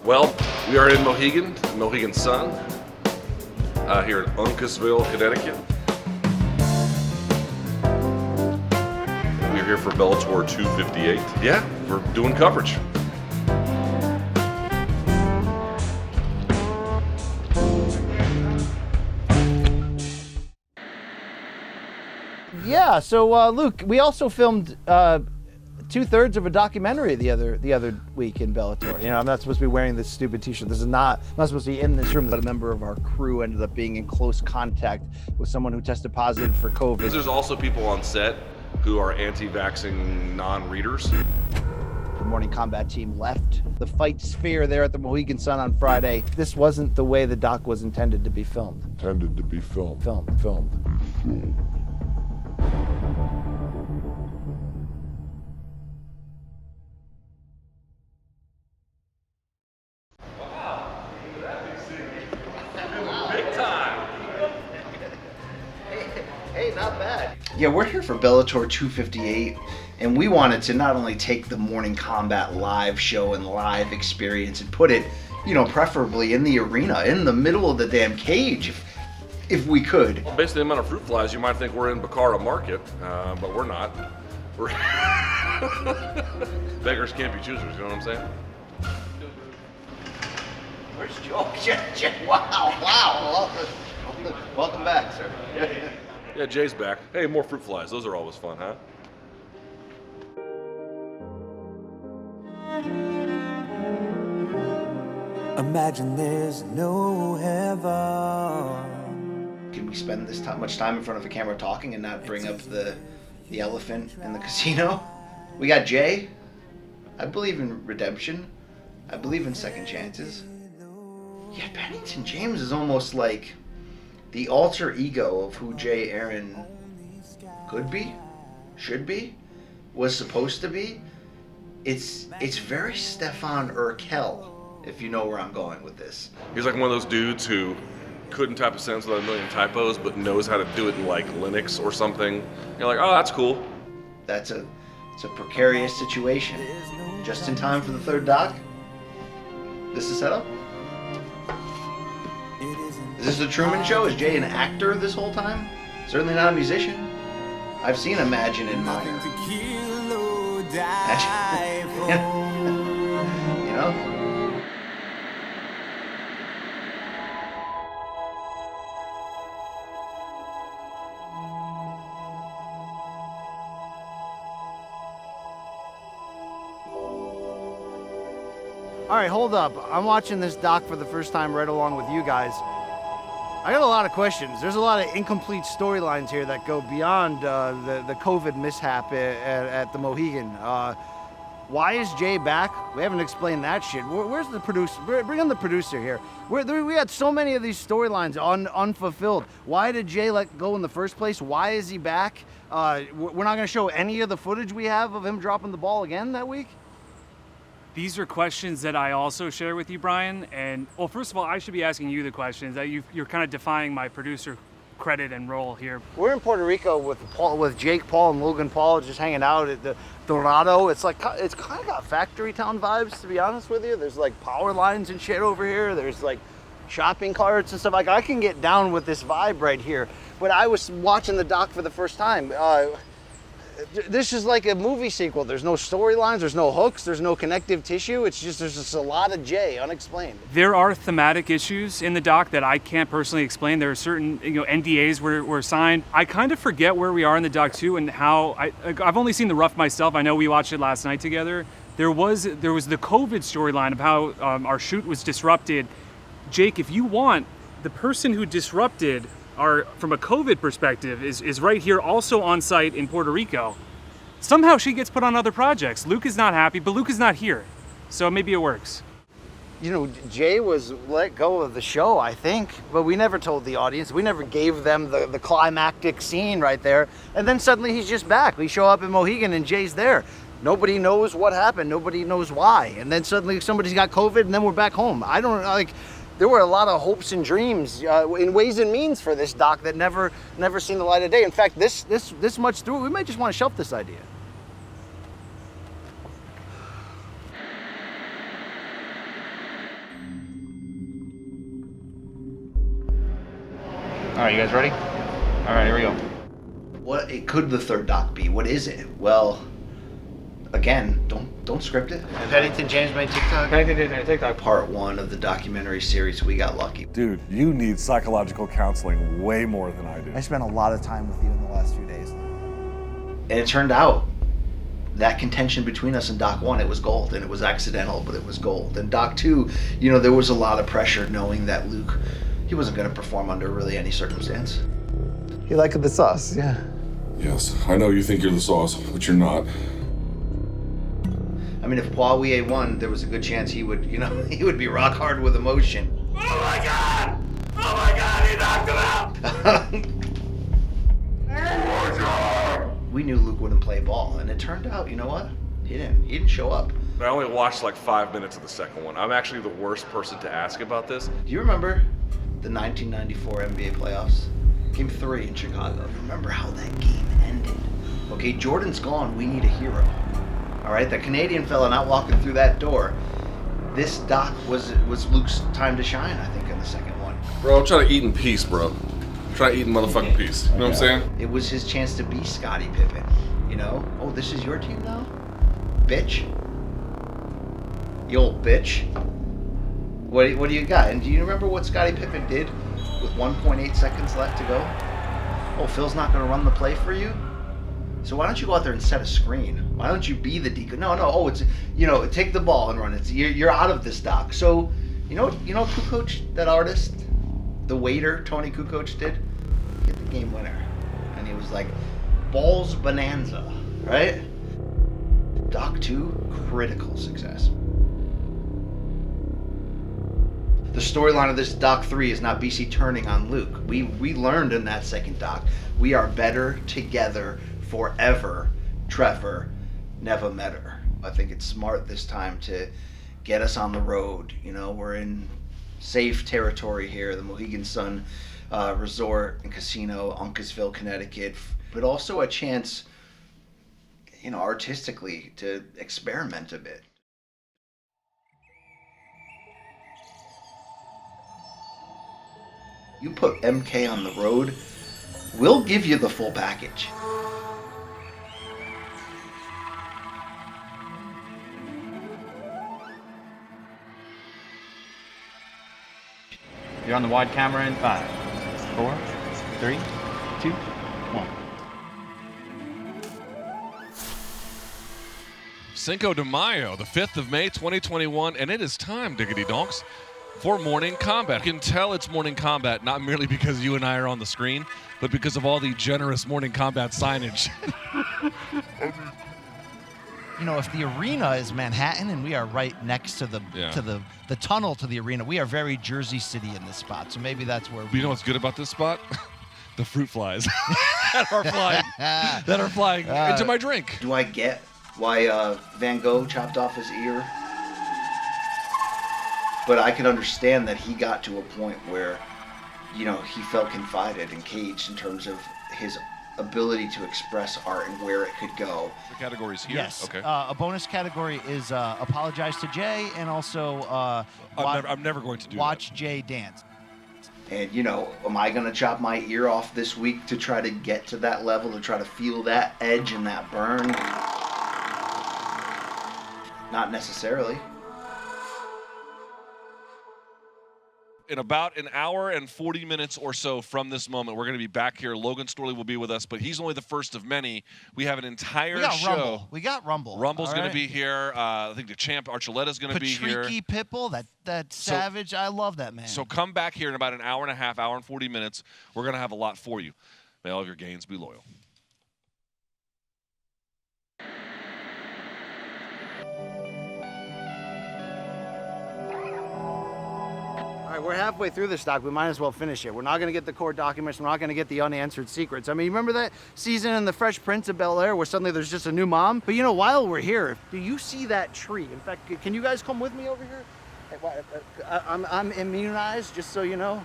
Well, we are in Mohegan Sun, here in Uncasville, Connecticut. We're here for Bellator 258. Yeah, we're doing coverage. Yeah, so Luke, we also filmed 2/3 of a documentary the other week in Bellator. You know, I'm not supposed to be wearing this stupid t-shirt. I'm not supposed to be in this room, but a member of our crew ended up being in close contact with someone who tested positive for COVID. There's also people on set who are anti-vaxxing non-readers. The Morning Kombat team left the fight sphere there at the Mohegan Sun on Friday. This wasn't the way the doc was intended to be filmed. Filmed. Hey, not bad. Yeah, we're here for Bellator 258, and we wanted to not only take the Morning Kombat live show and live experience and put it, you know, preferably in the arena, in the middle of the damn cage, if we could. Well, based on the amount of fruit flies, you might think we're in Bacara Market, but we're not. We're beggars can't be choosers, you know what I'm saying? Where's Joe? Wow. Welcome back, sir. Yeah, Jay's back. Hey, more fruit flies. Those are always fun, huh? Imagine there's no heaven. Can we spend this much time in front of a camera talking and not bring up the elephant in the casino? We got Jay. I believe in redemption. I believe in second chances. Yeah, Bennington James is almost like the alter ego of who Jay Aaron could be, should be, was supposed to be. It's very Stefan Urkel, if you know where I'm going with this. He's like one of those dudes who couldn't type a sentence without a million typos, but knows how to do it in like Linux or something. You're like, oh, that's cool. It's a precarious situation. Just in time for the third doc. This is set up. Is this the Truman Show? Is Jay an actor this whole time? Certainly not a musician. I've seen Imagine and Minor. You know? All right, hold up. I'm watching this doc for the first time right along with you guys. I got a lot of questions. There's a lot of incomplete storylines here that go beyond the COVID mishap at the Mohegan. Why is Jay back? We haven't explained that shit. Where's the producer? Bring in the producer here. We had so many of these storylines unfulfilled. Why did Jay let go in the first place? Why is he back? We're not going to show any of the footage we have of him dropping the ball again that week? These are questions that I also share with you, Brian. And, well, first of all, I should be asking you the questions. That you're kind of defying my producer credit and role here. We're in Puerto Rico with Jake Paul and Logan Paul just hanging out at the Dorado. It's kind of got factory town vibes, to be honest with you. There's like power lines and shit over here. There's like shopping carts and stuff. Like, I can get down with this vibe right here. But I was watching the doc for the first time. This is like a movie sequel. There's no storylines, there's no hooks, there's no connective tissue. There's just a lot of Jay, unexplained. There are thematic issues in the doc that I can't personally explain. There are certain NDAs were signed. I kind of forget where we are in the doc too, and how I've only seen the rough myself. I know we watched it last night together. There was the COVID storyline of how our shoot was disrupted. Jake, if you want, the person who disrupted from a COVID perspective is right here, also on site in Puerto Rico. Somehow she gets put on other projects. Luke is not happy, but Luke is not here. So maybe it works. You know, Jay was let go of the show, I think, but we never told the audience. We never gave them the climactic scene right there. And then suddenly he's just back. We show up in Mohegan and Jay's there. Nobody knows what happened. Nobody knows why. And then suddenly somebody's got COVID and then we're back home. I don't like. There were a lot of hopes and dreams in ways and means for this doc that never seen the light of day. In fact, this much through, we might just want to shelf this idea. All right, you guys ready? All right, here we go. What it could the third dock be? What is it? Well, again, don't script it. Pennington James made TikTok. TikTok. Part 1 of the documentary series, We Got Lucky. Dude, you need psychological counseling way more than I do. I spent a lot of time with you in the last few days. And it turned out that contention between us and Doc 1, it was gold, and it was accidental, but it was gold. And Doc 2, you know, there was a lot of pressure knowing that Luke, he wasn't going to perform under really any circumstance. You like the sauce, yeah. Yes, I know you think you're the sauce, but you're not. I mean, if Poirier won, there was a good chance he would, you know, he would be rock hard with emotion. Oh my God! Oh my God, he knocked him out! We knew Luke wouldn't play ball, and it turned out, you know what? He didn't show up. I only watched like 5 minutes of the second one. I'm actually the worst person to ask about this. Do you remember the 1994 NBA playoffs? Game 3 in Chicago. Remember how that game ended? Okay, Jordan's gone. We need a hero. All right, the Canadian fella not walking through that door. This Doc was Luke's time to shine, I think, in the second one. Bro, I'm trying to eat in peace, bro. I'm trying to eat in motherfucking peace. You know what I'm saying? It was his chance to be Scottie Pippen. You know? Oh, this is your team now? Bitch. You old bitch. What do you got? And do you remember what Scottie Pippen did with 1.8 seconds left to go? Oh, Phil's not going to run the play for you? So why don't you go out there and set a screen? Why don't you be the decoy? No. Oh, it's, you know, take the ball and run it. You're out of this, Doc. So, you know Kukoc, that artist, the waiter Tony Kukoc did? He hit the game winner, and he was like, balls bonanza, right? Doc 2, critical success. The storyline of this Doc 3 is not BC turning on Luke. We learned in that second Doc, we are better together forever. Trevor never met her. I think it's smart this time to get us on the road. You know, we're in safe territory here, the Mohegan Sun Resort and Casino, Uncasville, Connecticut, but also a chance, you know, artistically to experiment a bit. You put MK on the road, we'll give you the full package. You're on the wide camera in 5, 4, 3, 2, 1. Cinco de Mayo, the 5th of May, 2021, and it is time, diggity donks, for Morning Kombat. You can tell it's Morning Kombat not merely because you and I are on the screen, but because of all the generous Morning Kombat signage. You know, if the arena is Manhattan and we are right next to the tunnel to the arena, we are very Jersey City in this spot. So maybe that's where You know what's good about this spot? The fruit flies that are flying into my drink. Do I get why Van Gogh chopped off his ear? But I can understand that he got to a point where, you know, he felt confided and caged in terms of his ability to express art and where it could go. The category's here. Yes. Okay. A bonus category is apologize to Jay and also I'm never going to do watch Jay dance. And, you know, am I going to chop my ear off this week to try to get to that level, to try to feel that edge and that burn? Not necessarily. In about an hour and 40 minutes or so from this moment, we're going to be back here. Logan Storley will be with us, but he's only the first of many. We have an entire show. We got Rumble. Rumble's going to be here. I think the champ Archuleta's going to be here. Patricky Pitbull, that savage. I love that man. So come back here in about an hour and a half, hour and 40 minutes. We're going to have a lot for you. May all of your gains be loyal. All right, we're halfway through this doc. We might as well finish it. We're not going to get the court documents. We're not going to get the unanswered secrets. I mean, you remember that season in The Fresh Prince of Bel-Air where suddenly there's just a new mom? But, you know, while we're here, do you see that tree? In fact, can you guys come with me over here? I'm immunized, just so you know.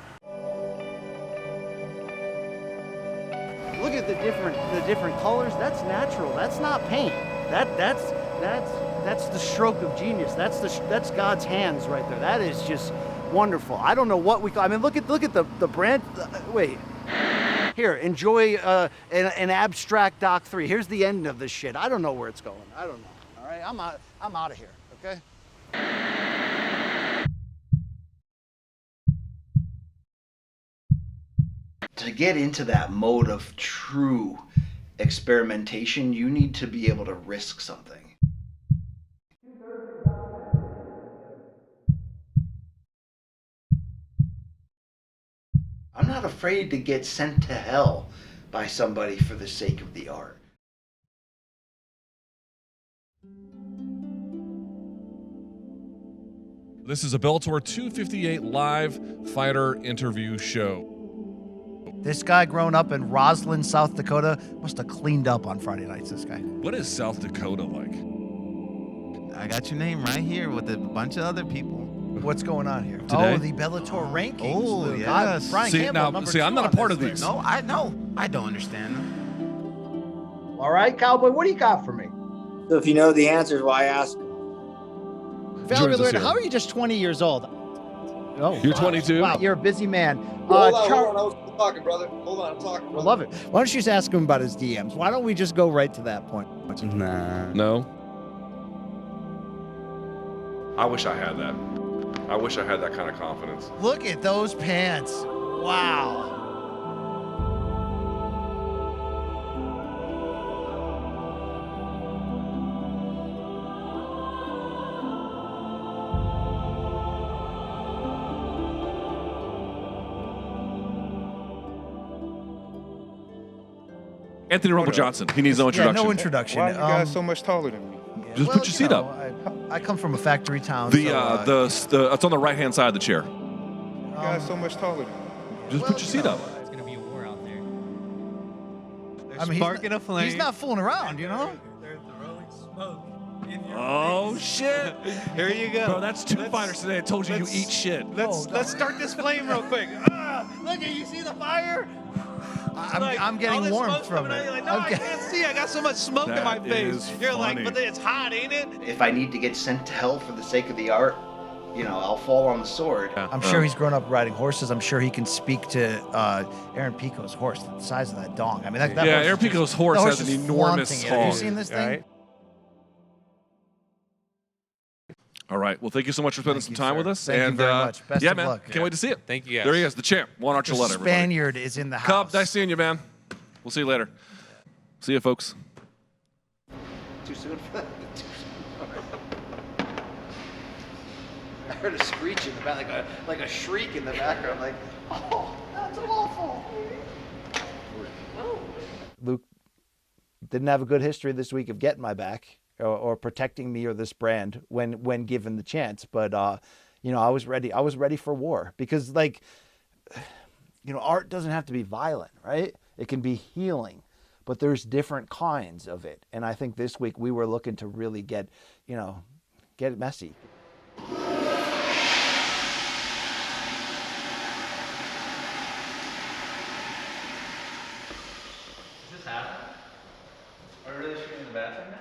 Look at the different colors. That's natural. That's not paint. That's the stroke of genius. That's God's hands right there. That is just wonderful. I don't know what we call. I mean, look at the brand. Wait, Here, enjoy an abstract Doc 3. Here's the end of this shit. I don't know where it's going. I don't know. All right, I'm out of here. Okay. To get into that mode of true experimentation, you need to be able to risk something. I'm not afraid to get sent to hell by somebody for the sake of the art. This is a Bellator 258 live fighter interview show. This guy growing up in Roslyn, South Dakota, must have cleaned up on Friday nights, this guy. What is South Dakota like? I got your name right here with a bunch of other people. What's going on here? Today? Oh, the Bellator rankings. Oh, Luke. yes. Brian See, Campbell, now, number see, I'm 2 not on a part this of these. list. No, I know. I don't understand them. All right, Cowboy, what do you got for me? So if you know the answers, why ask? Joins us here. How are you just 20 years old? Oh, You're 22? Wow, you're a busy man. Hold on, I was talking, brother. Hold on, I'm talking. I love it. Why don't you just ask him about his DMs? Why don't we just go right to that point? Nah. No. I wish I had that. I wish I had that kind of confidence. Look at those pants. Wow. Anthony Rumble Johnson. He needs no introduction. Yeah, no introduction. Why are you guys so much taller than me? Just put your seat up. I come from a factory town. The so, it's on the right hand side of the chair. You guys so much taller than me. Just put your seat up. It's gonna be a war out there. I mean, Sparking a flame. He's not fooling around, you know? They're throwing smoke in your Oh face. shit! Here you go. Bro, that's 2 fighters today. I told you let's- eat shit. Let's start this flame real quick. Look at you see the fire? I'm getting warm from it. Like, no, I can't see. I got so much smoke in my That face. is You're funny. like, but it's hot, ain't it? If I need to get sent to hell for the sake of the art, you know, I'll fall on the sword. I'm sure he's grown up riding horses. I'm sure he can speak to Aaron Pico's horse, the size of that dong. I mean, that Yeah, horse Aaron is just- Pico's horse that has an is enormous flaunting it. Have you hog. seen this thing? Right. All right. Well, thank you so much for spending some time with us. Thank you and very much. Best yeah, of man. luck. Can't wait to see it. Thank you, guys. There he is, the champ. Juan The Archuleta, everybody. Spaniard is in the house. Cub, nice seeing you, man. We'll see you later. See you, folks. Too soon for that? Too soon. I heard a screech in the back, like a shriek in the background, like, oh, that's awful. Luke didn't have a good history this week of getting my back or protecting me or this brand when given the chance. But you know, I was ready. I was ready for war because, like, you know, art doesn't have to be violent, right? It can be healing, but there's different kinds of it. And I think this week we were looking to really get it messy. Is this happening? Are we really shooting in the bathroom now?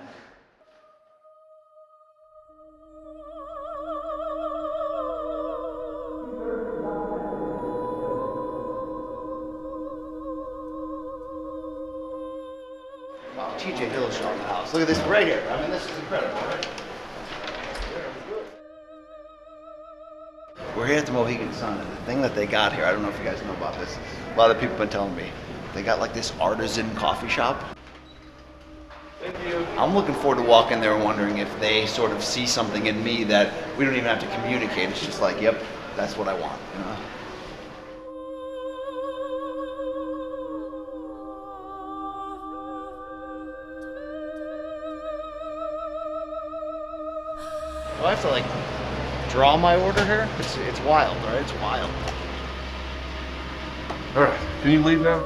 Wow, TJ Dillashaw in the house. Look at this right here. I mean, this is incredible, right? We're here at the Mohegan Sun, and the thing that they got here, I don't know if you guys know about this, a lot of people have been telling me, they got like this artisan coffee shop. Thank you. I'm looking forward to walking there and wondering if they sort of see something in me that we don't even have to communicate. It's just like, yep, that's what I want, you know? Do I have to like draw my order here? It's wild, right? It's wild. All right, can you leave now?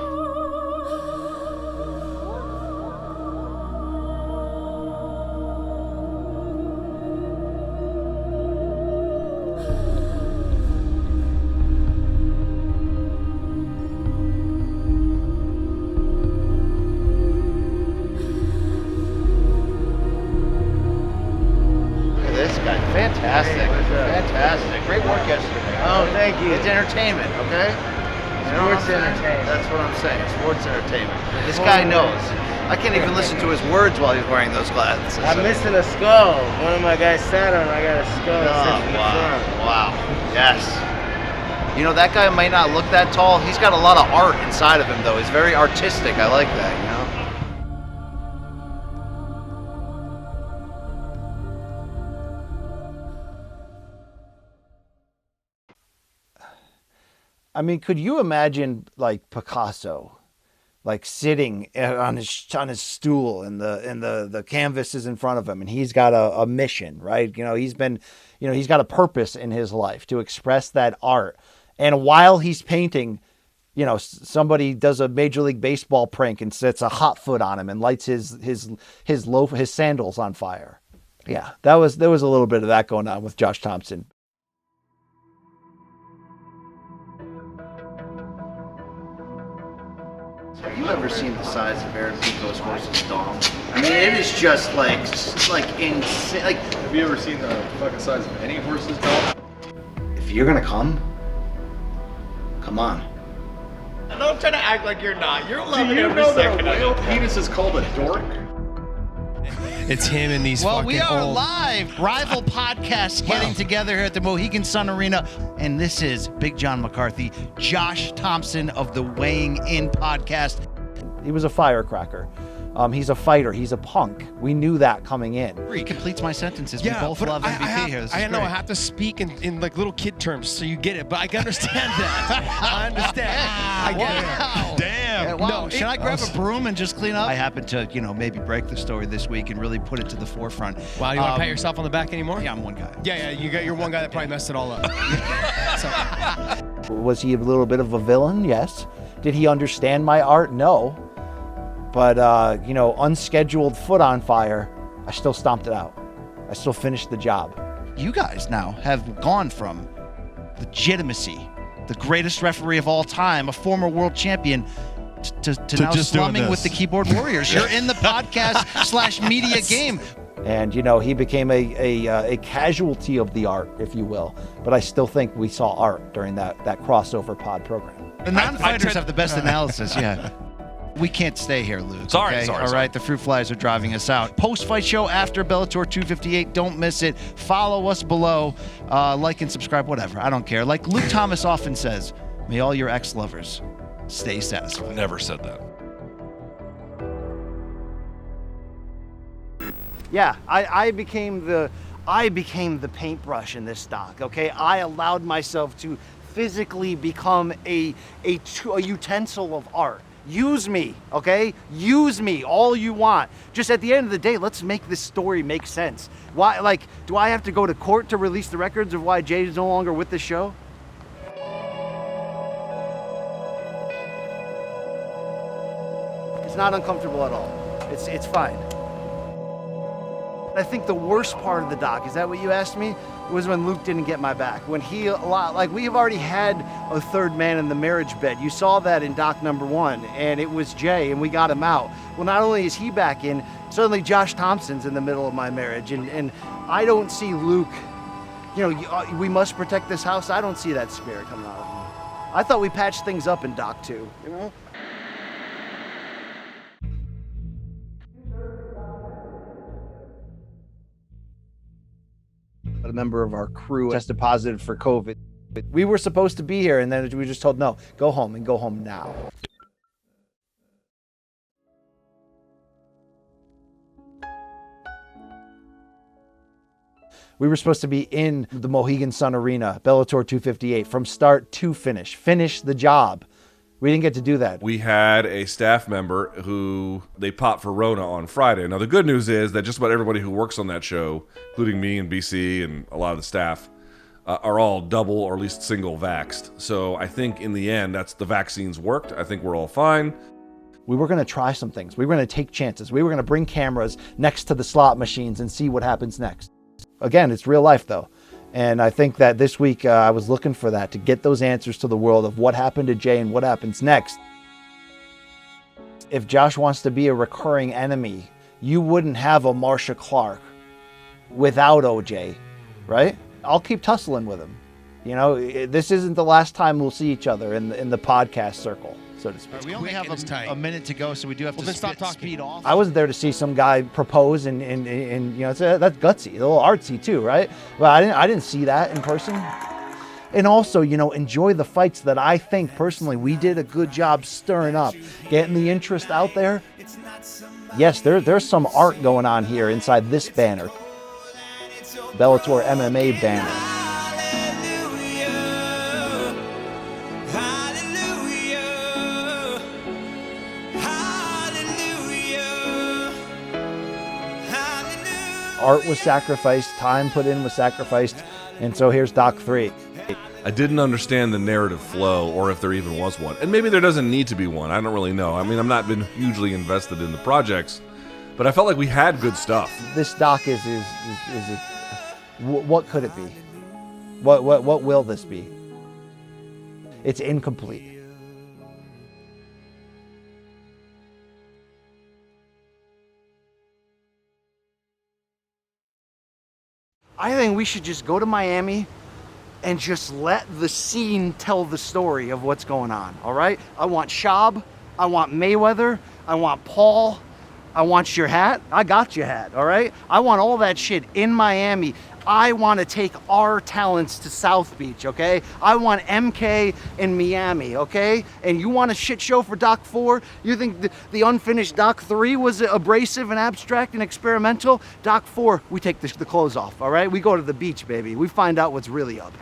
Look at this guy. Fantastic. Fantastic. Great work yesterday. Oh, thank you. It's entertainment, okay? Sports entertainment. That's what I'm saying. Sports entertainment. This guy knows. I can't even listen to his words while he's wearing those glasses. I'm missing a skull. One of my guys sat on. I got a skull. Oh, wow. Wow. Yes. You know, that guy might not look that tall. He's got a lot of art inside of him, though. He's very artistic. I like that, you know? I mean, could you imagine, like, Picasso, like, sitting on his stool and the canvas is in front of him and he's got a mission, right? You know, he's got a purpose in his life to express that art. And while he's painting, you know, somebody does a Major League Baseball prank and sets a hot foot on him and lights his sandals on fire. Yeah, there was a little bit of that going on with Josh Thompson. Have you ever seen the size of Aaron Pico's horse's dong? I mean, it is just like insane. Like, have you ever seen the fucking size of any horse's dong? If you're gonna come on. Don't try to act like you're not. You're Do loving you every know that second a of whale it. penis is called a dork? It's him and these Well, fucking we are old... live. Rival podcasts getting together here at the Mohegan Sun Arena. And this is Big John McCarthy, Josh Thompson of the Weighing In podcast. He was a firecracker. He's a fighter. He's a punk. We knew that coming in. He completes my sentences. Yeah, we both but love MVP here. This is I know great. I have to speak in like little kid terms so you get it, but I can understand that. I understand. I get it. Damn. Yeah, wow. No, Should I grab a broom and just clean up? I happen to, you know, maybe break the story this week and really put it to the forefront. Wow, you want to pat yourself on the back anymore? Yeah, I'm one guy. Yeah, you're one guy that probably messed it all up. So. Was he a little bit of a villain? Yes. Did he understand my art? No. But, you know, unscheduled foot on fire, I still stomped it out. I still finished the job. You guys now have gone from legitimacy, the greatest referee of all time, a former world champion, to now just doing slumming this. with the keyboard warriors. You're in the podcast/media game. And, you know, he became a casualty of the art, if you will. But I still think we saw art during that crossover pod program. The non-fighters have the best analysis, yeah. We can't stay here, Luke. Sorry. All right, the fruit flies are driving us out. Post-fight show after Bellator 258. Don't miss it. Follow us below. Like and subscribe, whatever. I don't care. Like Luke Thomas often says, may all your ex-lovers stay satisfied. Never said that. Yeah, I became the paintbrush in this doc, okay? I allowed myself to physically become a utensil of art. Use me, okay? Use me all you want. Just at the end of the day, let's make this story make sense. Why, like, do I have to go to court to release the records of why Jay is no longer with the show? It's not uncomfortable at all. It's fine. I think the worst part of the doc, is that what you asked me? Was when Luke didn't get my back. When he, like, we have already had a third man in the marriage bed. You saw that in doc number 1, and it was Jay, and we got him out. Well, not only is he back in, suddenly Josh Thompson's in the middle of my marriage, and I don't see Luke, you know, we must protect this house. I don't see that spirit coming out of him. I thought we patched things up in doc 2, you know? A member of our crew tested positive for COVID. We were supposed to be here, and then we were just told, no, go home, and go home now. We were supposed to be in the Mohegan Sun Arena, Bellator 258, from start to finish. Finish the job. We didn't get to do that. We had a staff member who they popped for Rona on Friday. Now, the good news is that just about everybody who works on that show, including me and BC and a lot of the staff, are all double or at least single vaxxed. So I think in the end, the vaccines worked. I think we're all fine. We were going to try some things. We were going to take chances. We were going to bring cameras next to the slot machines and see what happens next. Again, it's real life, though. And I think that this week I was looking for that, to get those answers to the world of what happened to Jay and what happens next. If Josh wants to be a recurring enemy, you wouldn't have a Marcia Clark without OJ, right? I'll keep tussling with him. You know, this isn't the last time we'll see each other in the podcast circle, so to speak. We only have a minute to go, so we do have to speed off. I wasn't there to see some guy propose, and you know, that's gutsy, a little artsy too, right? But I didn't see that in person. And also, you know, enjoy the fights that I think personally we did a good job stirring up, getting the interest out there. Yes, there's some art going on here inside this banner, Bellator MMA banner. Art was sacrificed, time put in was sacrificed, and so here's Doc 3. I didn't understand the narrative flow, or if there even was one. And maybe there doesn't need to be one. I don't really know. I mean, I've not been hugely invested in the projects, but I felt like we had good stuff. This doc is what could it be? What will this be? It's incomplete. I think we should just go to Miami and just let the scene tell the story of what's going on, all right? I want Schaub, I want Mayweather, I want Paul, I want your hat. I got your hat, all right? I want all that shit in Miami. I want to take our talents to South Beach, okay? I want MK in Miami, okay? And you want a shit show for Doc 4? You think the unfinished Doc 3 was abrasive and abstract and experimental? Doc 4, we take the clothes off, all right? We go to the beach, baby. We find out what's really up.